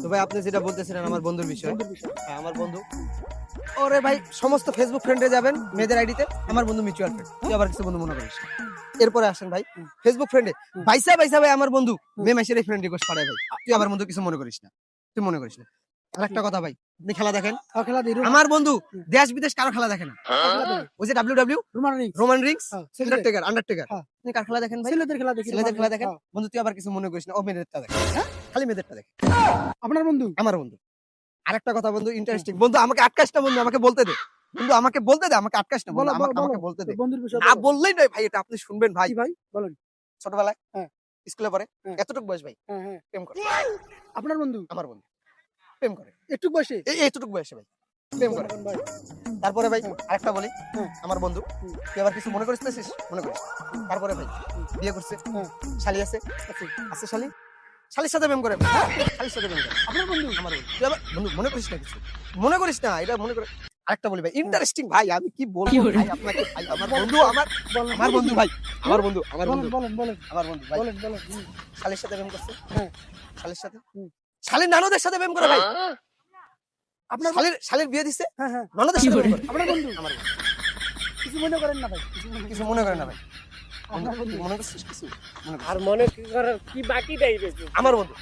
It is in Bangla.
তো ভাই আপনি যেটা বলতেছিলেন আমার বন্ধুর বিষয়, হ্যাঁ আমার বন্ধু। ওরে ভাই সমস্ত ফেসবুক ফ্রেন্ডে যাবেন মেয়েদের আইডিতে আমার বন্ধু মিউচুয়াল ফ্রেন্ড, তুই আবার কিছু বন্ধু মনে করিস না। এরপরে আসেন ভাই ফেসবুক ফ্রেন্ডে বাইসা বাইসা ভাই আমার বন্ধু মেয়ে মাসের ফ্রেন্ড রিকোয়েস্ট পাঠায় ভাই, তুই আমার বন্ধু কিছু মনে করিস না, তুই মনে করিস না। আরেকটা কথা ভাই, আপনি খেলা দেখেন, খেলা দিই আমার বন্ধু দেশ বিদেশ কারো খেলা দেখে না। ওই যে ডাব্লিউ রোমান রিংস আন্ডারটেকার আপনি কার খেলা দেখেন ভাই? ছেলেদের খেলা দেখি ছেলেদের খেলা দেখেন। বন্ধু তুই আবার কিছু মনে করিস না, ও মেয়েদেরটা দেখে, খালি মেয়েদেরটা দেখে। আপনার বন্ধু আমার বন্ধু আরেকটা কথা বন্ধু ইন্টারেস্টিং বন্ধু, আমাকে আটকাস না বন্ধু, আমাকে বলতে দে বন্ধু, আমাকে বলতে দে, আমাকে আটকাস না বন্ধু, আমাকে বলতে দে। বন্ধুর বিষয় না বললেই নয় ভাই, এটা আপনি শুনবেন ভাই। কি ভাই বলেন। ছোটবেলায় হ্যাঁ। স্কুলে পড়ে হ্যাঁ। এতটুকু বয়স ভাই হ্যাঁ হ্যাঁ প্রেম করে, আপনার বন্ধু আমার বন্ধু প্রেম করে একটু বয়সে এতটুকু বয়সে ভাই প্রেম করে। ভাই তারপরে ভাই আরেকটা বলি, হ্যাঁ। আমার বন্ধু হুম। তুই আবার কিছু মনে করিস মনে করিস। তারপরে ভাই বিয়ে করছে, হ্যাঁ। শালি আছে আছে শালি, শালির সাথে প্রেম করে, শালির সাথে প্রেম করে। আপনার বন্ধু আমার বন্ধু তুই আবার বন্ধু মনে করিস না কিছু, মনে করিস না এটা মনে করে। আরেকটা বলি ভাই ইন্টারেস্টিং ভাই, আমি কি বলবো ভাই আপনাকে ভাই, আমার বন্ধু বলেন আমার বন্ধু ভাই, আমার বন্ধু বলেন বলেন বলেন আমার বন্ধু ভাই বলেন বলেন শালির সাথে প্রেম করছে, হ্যাঁ। শালির সাথে হুম। শালির নানদের সাথে প্রেম করে ভাই, আপনার শালির বিয়ে দিছে হ্যাঁ হ্যাঁ ননদের সাথে প্রেম করে। আপনার বন্ধু আমার বন্ধু কিছু মনে করেন না ভাই কিছু মনে করে না ভাই, আপনার বন্ধু মনে করছিস কিছু মনে করিস না। আর মনে কি করার কি বাকি নাই বেশি আমার বন্ধু